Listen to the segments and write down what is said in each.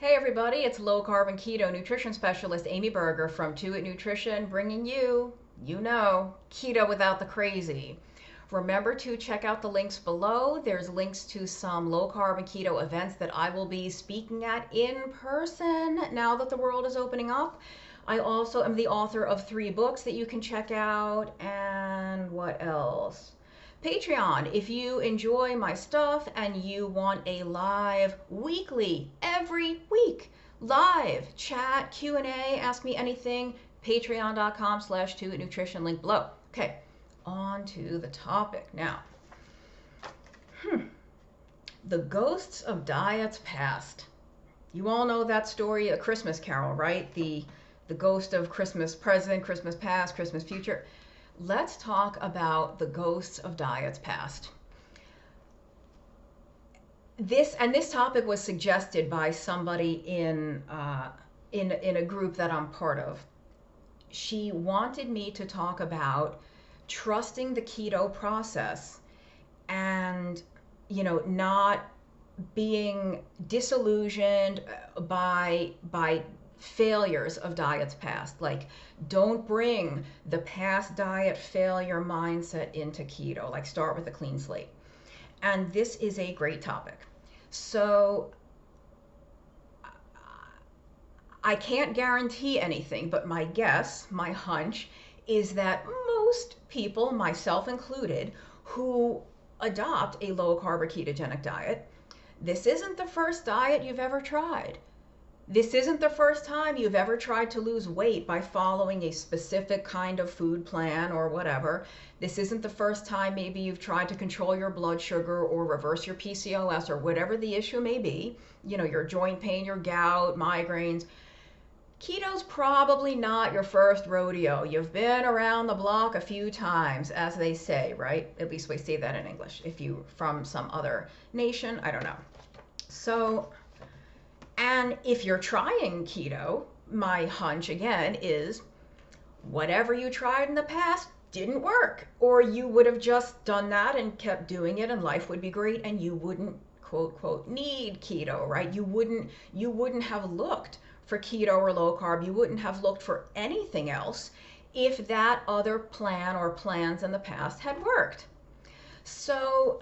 Hey everybody, it's low carb and keto nutrition specialist Amy Berger from 2 It Nutrition, bringing you, keto without the crazy. Remember to check out the links below. There's links to some low carb and keto events that I will be speaking at in person now that the world is opening up. I also am the author of 3 books that you can check out. And what else? Patreon, if you enjoy my stuff and you want a live weekly, every week, live chat, Q&A, ask me anything, patreon.com/2itnutrition, link below. Okay, on to the topic now. The ghosts of diets past. You all know that story, A Christmas Carol, right? The ghost of Christmas present, Christmas past, Christmas future. Let's talk about the ghosts of diets past. This topic was suggested by somebody in a group that I'm part of. She wanted me to talk about trusting the keto process and, not being disillusioned by failures of diets past. Like, don't bring the past diet failure mindset into keto. Like, start with a clean slate. And this is a great topic. So I can't guarantee anything, but my guess, my hunch, is that most people, myself included, who adopt a low carb or ketogenic diet, this isn't the first diet you've ever tried. This isn't the first time you've ever tried to lose weight by following a specific kind of food plan or whatever. This isn't the first time maybe you've tried to control your blood sugar or reverse your PCOS or whatever the issue may be. Your joint pain, your gout, migraines. Keto's probably not your first rodeo. You've been around the block a few times, as they say, right? At least we say that in English. If you're from some other nation, I don't know. And if you're trying keto, my hunch again is whatever you tried in the past didn't work, or you would have just done that and kept doing it and life would be great and you wouldn't quote quote need keto, right? You wouldn't have looked for keto or low carb. You wouldn't have looked for anything else if that other plan or plans in the past had worked. So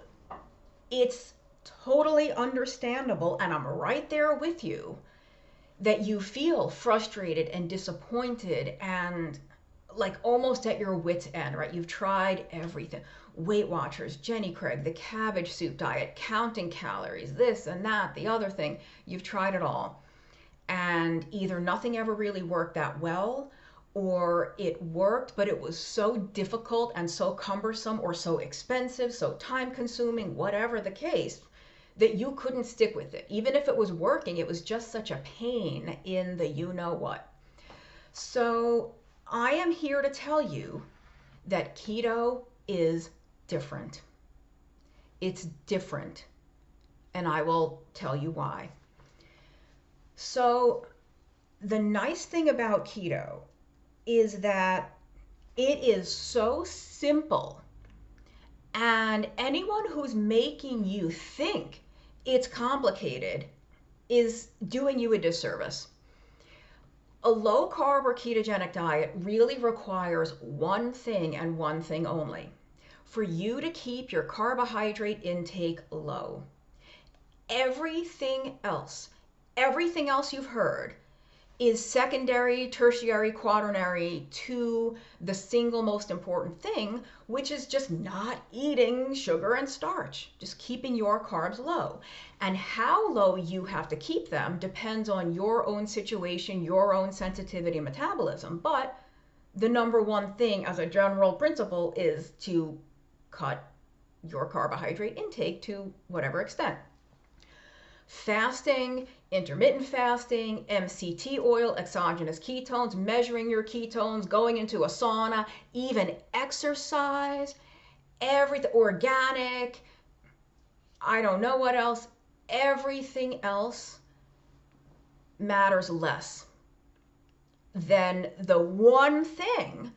it's totally understandable, and I'm right there with you, that you feel frustrated and disappointed and like almost at your wit's end, right? You've tried everything. Weight Watchers, Jenny Craig, the cabbage soup diet, counting calories, this and that, the other thing. You've tried it all. And either nothing ever really worked that well, or it worked, but it was so difficult and so cumbersome or so expensive, so time consuming, whatever the case, that you couldn't stick with it. Even if it was working, it was just such a pain in the you-know-what. So I am here to tell you that keto is different. It's different, and I will tell you why. So the nice thing about keto is that it is so simple, and anyone who's making you think it's complicated is doing you a disservice. A low carb or ketogenic diet really requires one thing and one thing only: for you to keep your carbohydrate intake low. Everything else you've heard is secondary, tertiary, quaternary to the single most important thing, which is just not eating sugar and starch, just keeping your carbs low. And how low you have to keep them depends on your own situation, your own sensitivity and metabolism. But the number one thing as a general principle is to cut your carbohydrate intake to whatever extent. Fasting, intermittent fasting, MCT oil, exogenous ketones, measuring your ketones, going into a sauna, even exercise, everything, organic, I don't know what else, everything else matters less than the one thing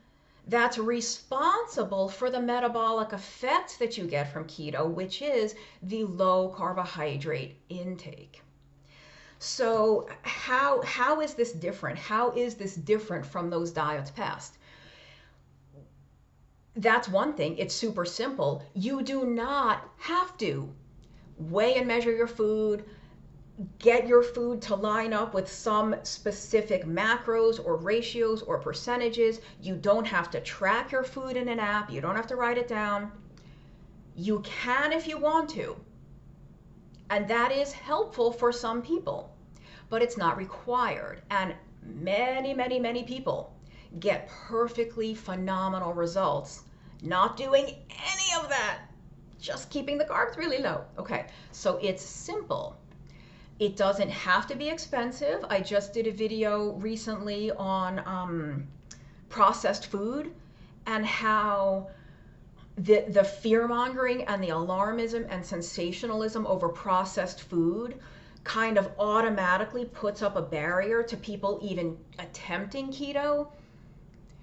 that's responsible for the metabolic effects that you get from keto, which is the low carbohydrate intake. So how is this different? How is this different from those diets past? That's one thing. It's super simple. You do not have to weigh and measure your food, get your food to line up with some specific macros or ratios or percentages. You don't have to track your food in an app. You don't have to write it down. You can if you want to. And that is helpful for some people, but it's not required. And many people get perfectly phenomenal results not doing any of that, just keeping the carbs really low. Okay, so it's simple. It doesn't have to be expensive. I just did a video recently on processed food and how the fear-mongering and the alarmism and sensationalism over processed food kind of automatically puts up a barrier to people even attempting keto.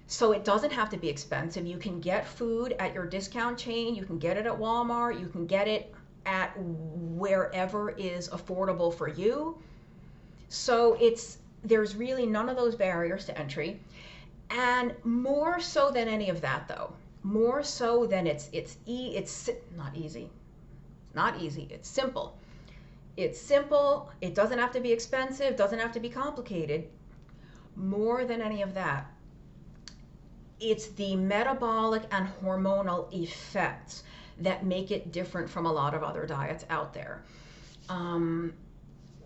So it doesn't have to be expensive. You can get food at your discount chain. You can get it at Walmart. You can get it at wherever is affordable for you. So there's really none of those barriers to entry. And more so than any of that, though, more so than it's not easy. It's not easy. It's simple. It's simple. It doesn't have to be expensive. Doesn't have to be complicated. More than any of that, it's the metabolic and hormonal effects that make it different from a lot of other diets out there.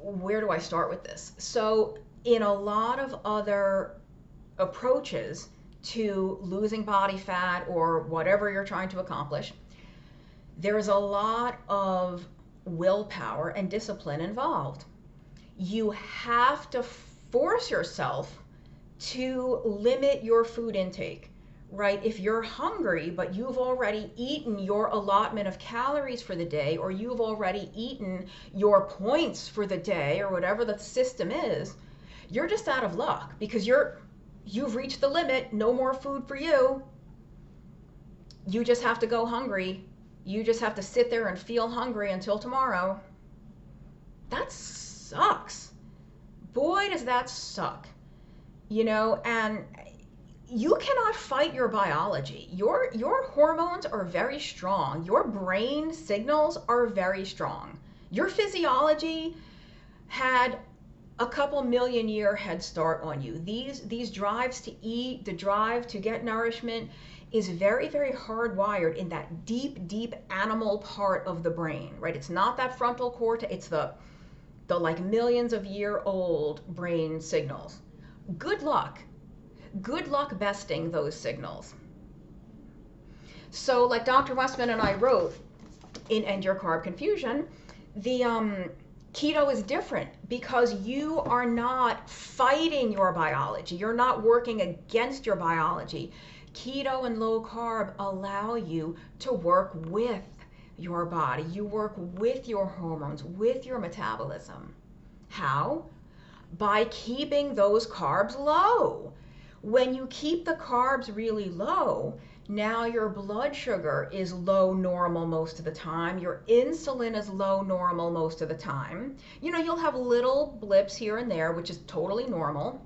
Where do I start with this? So in a lot of other approaches to losing body fat or whatever you're trying to accomplish, there's a lot of willpower and discipline involved. You have to force yourself to limit your food intake, right? If you're hungry, but you've already eaten your allotment of calories for the day, or you've already eaten your points for the day, or whatever the system is, you're just out of luck because you've reached the limit. No more food for you. You just have to go hungry. You just have to sit there and feel hungry until tomorrow. That sucks. Boy, does that suck. And you cannot fight your biology. Your hormones are very strong. Your brain signals are very strong. Your physiology had a couple million year head start on you. These drives to eat, the drive to get nourishment is very hardwired in that deep animal part of the brain, right? It's not that frontal cortex, it's the like millions of year old brain signals. Good luck besting those signals. So like Dr. Westman and I wrote in End Your Carb Confusion, the keto is different because you are not fighting your biology. You're not working against your biology. Keto and low carb allow you to work with your body. You work with your hormones, with your metabolism. How? By keeping those carbs low. When you keep the carbs really low, now your blood sugar is low normal most of the time. Your insulin is low normal most of the time. You'll have little blips here and there, which is totally normal,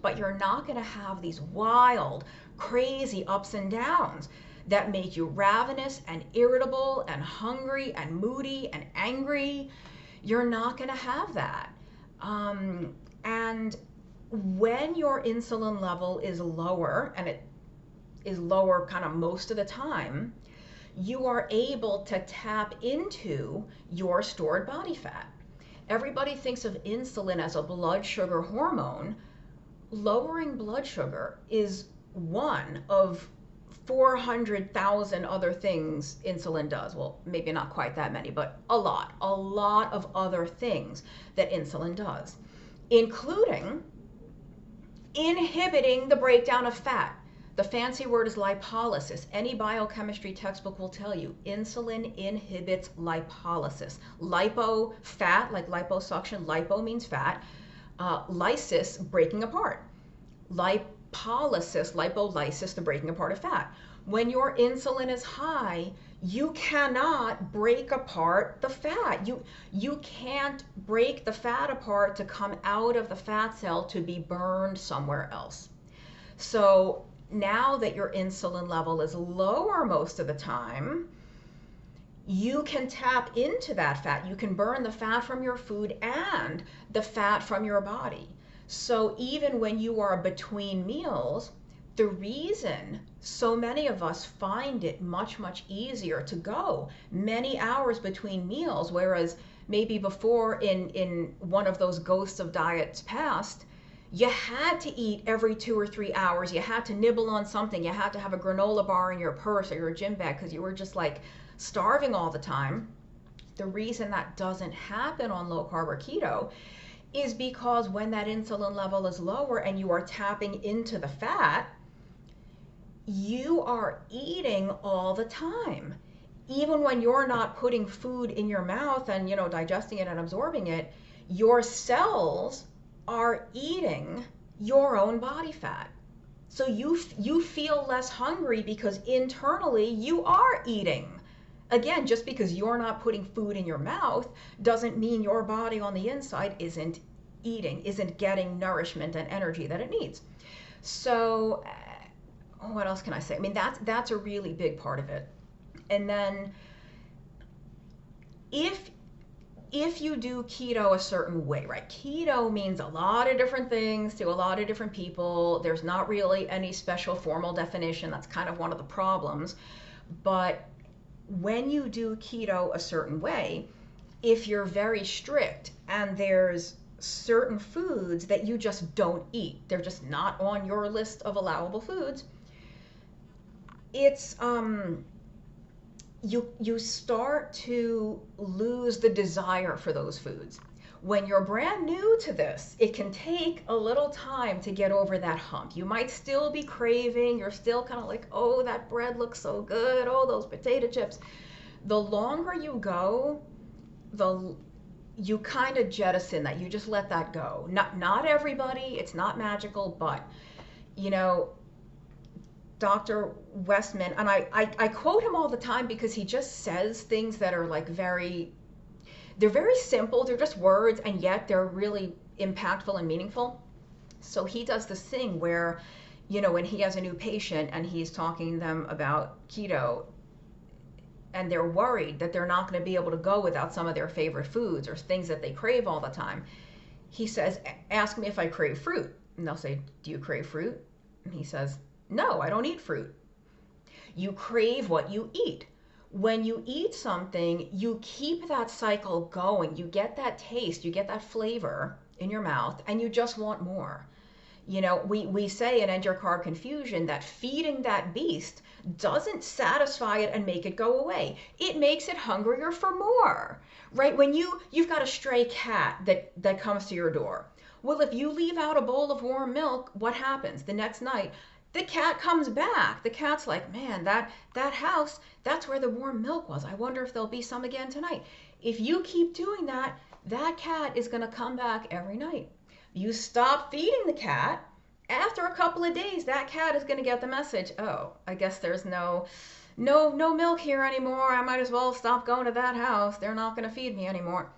but you're not going to have these wild, crazy ups and downs that make you ravenous and irritable and hungry and moody and angry. You're not going to have that. And when your insulin level is lower, and it is lower kind of most of the time, you are able to tap into your stored body fat. Everybody thinks of insulin as a blood sugar hormone. Lowering blood sugar is one of 400,000 other things insulin does. Well, maybe not quite that many, but a lot of other things that insulin does, including inhibiting the breakdown of fat. The fancy word is lipolysis. Any biochemistry textbook will tell you insulin inhibits lipolysis. Lipo, fat, like liposuction. Lipo means fat. Lysis, breaking apart. Lipolysis, lipolysis, the breaking apart of fat. When your insulin is high, you cannot break apart the fat. You can't break the fat apart to come out of the fat cell to be burned somewhere else. So now that your insulin level is lower most of the time, you can tap into that fat. You can burn the fat from your food and the fat from your body. So even when you are between meals, the reason so many of us find it much, much easier to go many hours between meals, whereas maybe before in one of those ghosts of diets past, you had to eat every 2 or 3 hours. You had to nibble on something. You had to have a granola bar in your purse or your gym bag because you were just like starving all the time. The reason that doesn't happen on low carb or keto is because when that insulin level is lower and you are tapping into the fat, you are eating all the time. Even when you're not putting food in your mouth and, digesting it and absorbing it, your cells are eating your own body fat. So you feel less hungry because internally you are eating. Again, just because you're not putting food in your mouth doesn't mean your body on the inside isn't eating, isn't getting nourishment and energy that it needs. So what else can I say? I mean, that's a really big part of it. And then if you do keto a certain way, right? Keto means a lot of different things to a lot of different people. There's not really any special formal definition. That's kind of one of the problems. But when you do keto a certain way, if you're very strict and there's certain foods that you just don't eat, they're just not on your list of allowable foods, it's you start to lose the desire for those foods. When you're brand new to this, it can take a little time to get over that hump. You might still be craving, you're still kind of like, oh, that bread looks so good, oh, those potato chips. The longer you go, you kind of jettison that, you just let that go. Not everybody, it's not magical, but Dr. Westman, and I quote him all the time because he just says things that are like they're very simple, they're just words, and yet they're really impactful and meaningful. So he does this thing where, when he has a new patient and he's talking to them about keto and they're worried that they're not going to be able to go without some of their favorite foods or things that they crave all the time, he says, ask me if I crave fruit. And they'll say, do you crave fruit? And he says, no, I don't eat fruit. You crave what you eat. When you eat something, you keep that cycle going. You get that taste, you get that flavor in your mouth, and you just want more. We say in End Your Carb Confusion that feeding that beast doesn't satisfy it and make it go away. It makes it hungrier for more, right? When you've got a stray cat that comes to your door. Well, if you leave out a bowl of warm milk, what happens? The next night, the cat comes back. The cat's like, man, that house, that's where the warm milk was. I wonder if there'll be some again tonight. If you keep doing that, that cat is going to come back every night. You stop feeding the cat, after a couple of days, that cat is going to get the message, oh, I guess there's no milk here anymore. I might as well stop going to that house. They're not going to feed me anymore.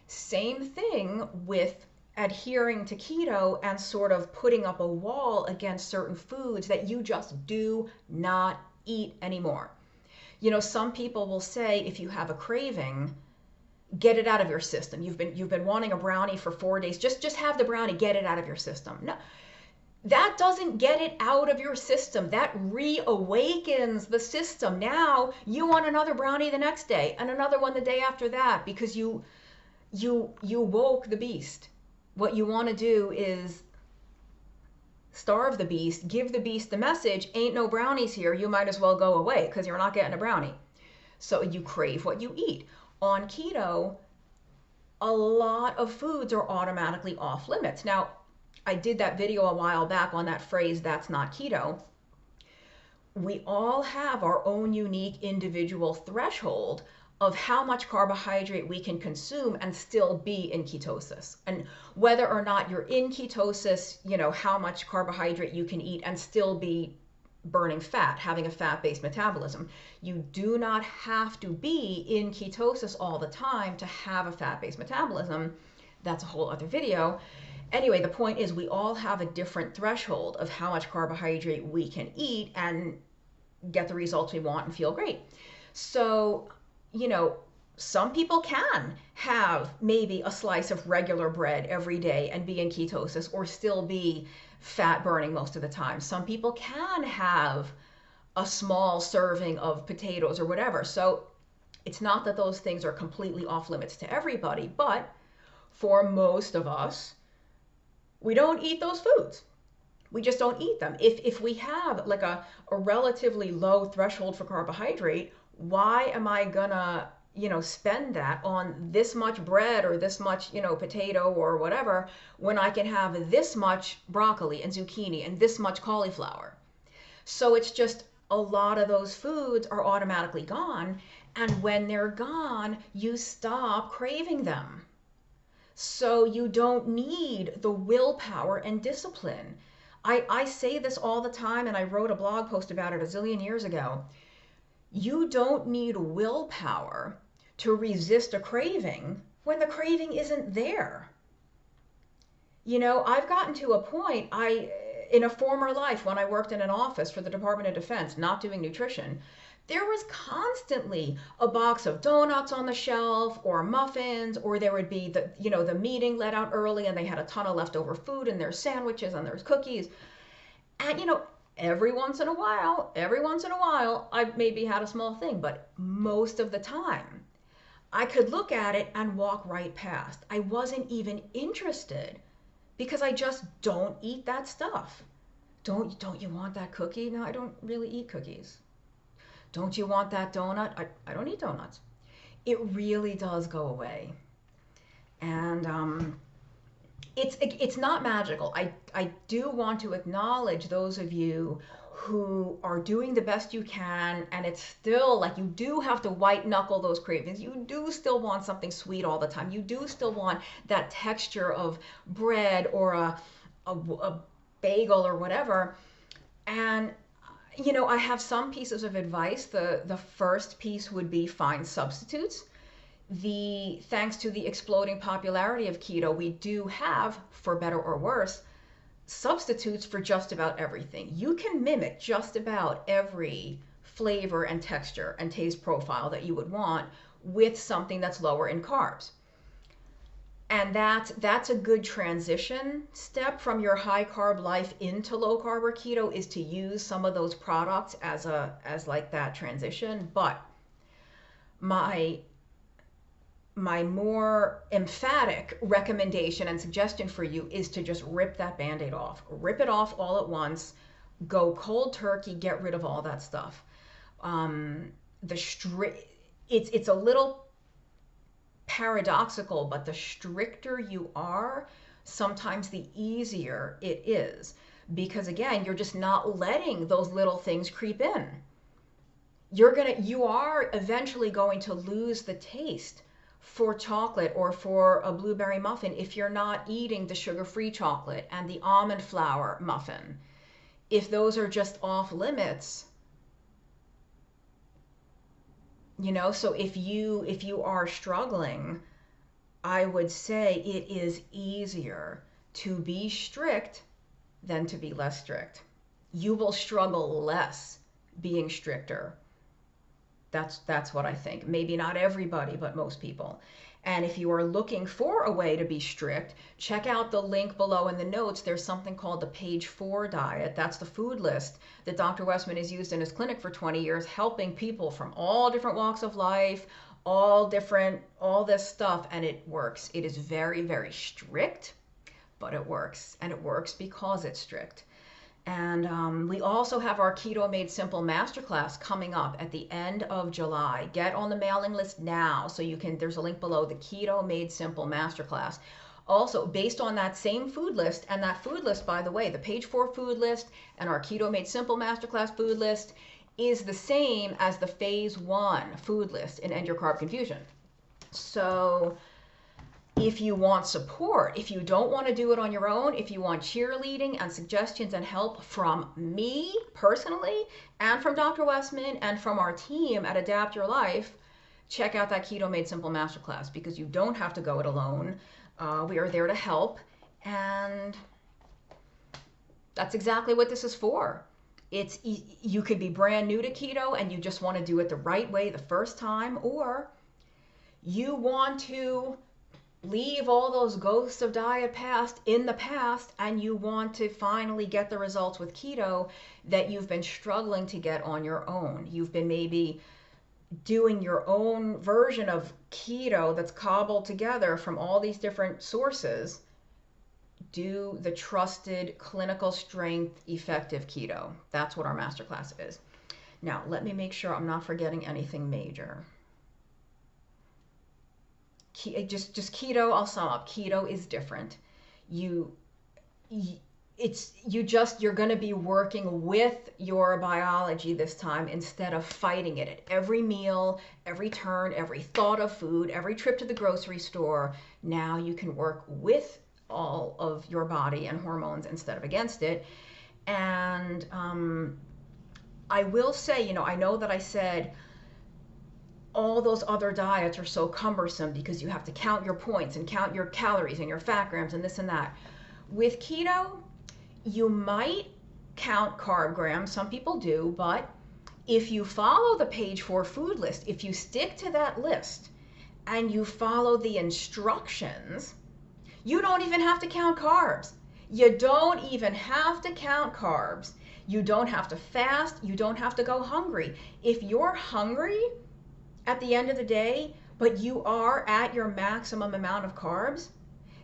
Same thing with adhering to keto and sort of putting up a wall against certain foods that you just do not eat anymore. Some people will say if you have a craving, get it out of your system. You've been wanting a brownie for 4 days. Just have the brownie, get it out of your system. No, that doesn't get it out of your system. That reawakens the system. Now you want another brownie the next day and another one the day after that because you woke the beast. What you want to do is starve the beast, give the beast the message, ain't no brownies here, you might as well go away because you're not getting a brownie. So you crave what you eat. On keto, a lot of foods are automatically off limits. Now, I did that video a while back on that phrase, that's not keto. We all have our own unique individual threshold of how much carbohydrate we can consume and still be in ketosis. And whether or not you're in ketosis, how much carbohydrate you can eat and still be burning fat, having a fat-based metabolism. You do not have to be in ketosis all the time to have a fat-based metabolism. That's a whole other video. Anyway, the point is we all have a different threshold of how much carbohydrate we can eat and get the results we want and feel great. So, some people can have maybe a slice of regular bread every day and be in ketosis or still be fat burning most of the time. Some people can have a small serving of potatoes or whatever. So it's not that those things are completely off limits to everybody, but for most of us, we don't eat those foods. We just don't eat them. If we have like a relatively low threshold for carbohydrate, why am I gonna spend that on this much bread or this much, potato or whatever, when I can have this much broccoli and zucchini and this much cauliflower? So it's just a lot of those foods are automatically gone. And when they're gone, you stop craving them. So you don't need the willpower and discipline. I say this all the time, and I wrote a blog post about it a zillion years ago. You don't need willpower to resist a craving when the craving isn't there. I've gotten to a point, in a former life when I worked in an office for the Department of Defense, not doing nutrition, there was constantly a box of donuts on the shelf or muffins, or there would be the meeting let out early and they had a ton of leftover food and there's sandwiches and there's cookies. And every once in a while, I maybe had a small thing, but most of the time I could look at it and walk right past. I wasn't even interested because I just don't eat that stuff. Don't you want that cookie? No, I don't really eat cookies. Don't you want that donut? I don't eat donuts. It really does go away. And it's not magical. I do want to acknowledge those of you who are doing the best you can, and it's still like you do have to white knuckle those cravings. You do still want something sweet all the time. You do still want that texture of bread or a bagel or whatever. And I have some pieces of advice. The first piece would be find substitutes. Thanks to the exploding popularity of keto, we do have, for better or worse, substitutes for just about everything. You can mimic just about every flavor and texture and taste profile that you would want with something that's lower in carbs. And that's a good transition step from your high carb life into low carb or keto, is to use some of those products as like that transition. But my more emphatic recommendation and suggestion for you is to just rip that Band-Aid off. Rip it off all at once. Go cold turkey. Get rid of all that stuff. It's a little paradoxical, but the stricter you are, sometimes the easier it is, because again, you're just not letting those little things creep in. You are eventually going to lose the taste for chocolate or for a blueberry muffin if you're not eating the sugar-free chocolate and the almond flour muffin. If those are just off limits, so if you are struggling, I would say it is easier to be strict than to be less strict. You will struggle less being stricter. That's what I think. Maybe not everybody, but most people. And if you are looking for a way to be strict, check out the link below in the notes. There's something called the Page 4 diet. That's the food list that Dr. Westman has used in his clinic for 20 years, helping people from all different walks of life, all this stuff, and it works. It is very, very strict, but it works. And it works because it's strict. And we also have our Keto Made Simple Masterclass coming up at the end of July. Get on the mailing list now so you can, there's a link below, the Keto Made Simple Masterclass. Also, based on that same food list, and that food list, by the way, the Page 4 food list and our Keto Made Simple Masterclass food list is the same as the Phase 1 food list in End Your Carb Confusion. So If you want support, if you don't want to do it on your own, if you want cheerleading and suggestions and help from me personally, and from Dr. Westman, and from our team at Adapt Your Life, check out that Keto Made Simple Masterclass, because you don't have to go it alone. We are there to help, and that's exactly what this is for. You could be brand new to keto and you just want to do it the right way the first time, or you want to leave all those ghosts of diet past in the past, and you want to finally get the results with keto that you've been struggling to get on your own. You've been maybe doing your own version of keto that's cobbled together from all these different sources. Do the trusted, clinical strength, effective keto. That's what our masterclass is. Now, let me make sure I'm not forgetting anything major. Just keto, I'll sum up. Keto is different. You're going to be working with your biology this time instead of fighting it at every meal, every turn, every thought of food, every trip to the grocery store. Now you can work with all of your body and hormones instead of against it. And I will say, I know that I said all those other diets are so cumbersome because you have to count your points and count your calories and your fat grams and this and that. With keto, you might count carb grams, some people do, but if you follow the page 4 food list, if you stick to that list and you follow the instructions, you don't even have to count carbs. You don't even have to count carbs. You don't have to fast. You don't have to go hungry. If you're hungry at the end of the day, but you are at your maximum amount of carbs,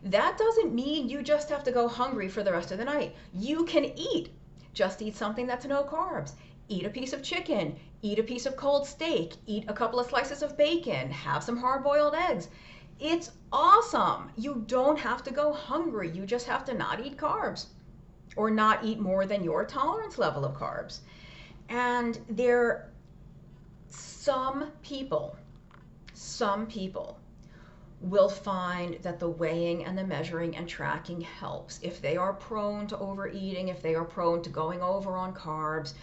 that doesn't mean you just have to go hungry for the rest of the night. You can eat. Just eat something that's no carbs. Eat a piece of chicken. Eat a piece of cold steak. Eat a couple of slices of bacon. Have some hard-boiled eggs. It's awesome. You don't have to go hungry. You just have to not eat carbs, or not eat more than your tolerance level of carbs. And some people will find that the weighing and the measuring and tracking helps. If they are prone to overeating, if they are prone to going over on carbs,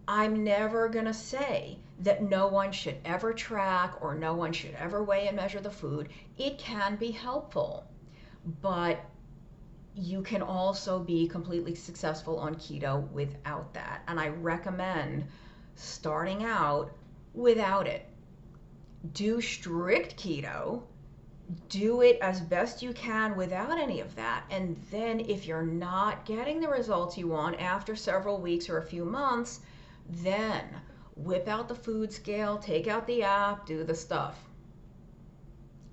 I'm never going to say that no one should ever track or no one should ever weigh and measure the food. It can be helpful, but you can also be completely successful on keto without that. And I recommend starting out without it. Do strict keto. Do it as best you can without any of that. And then if you're not getting the results you want after several weeks or a few months, then whip out the food scale, take out the app, do the stuff.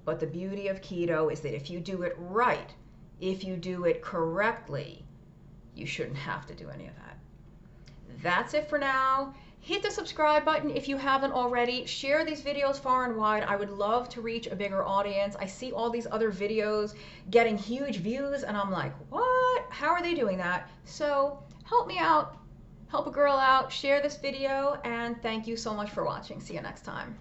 But the beauty of keto is that if you do it right, if you do it correctly, you shouldn't have to do any of that. That's it for now. Hit the subscribe button if you haven't already. Share these videos far and wide. I would love to reach a bigger audience. I see all these other videos getting huge views and I'm like, what? How are they doing that? So help me out. Help a girl out. Share this video, and thank you so much for watching. See you next time.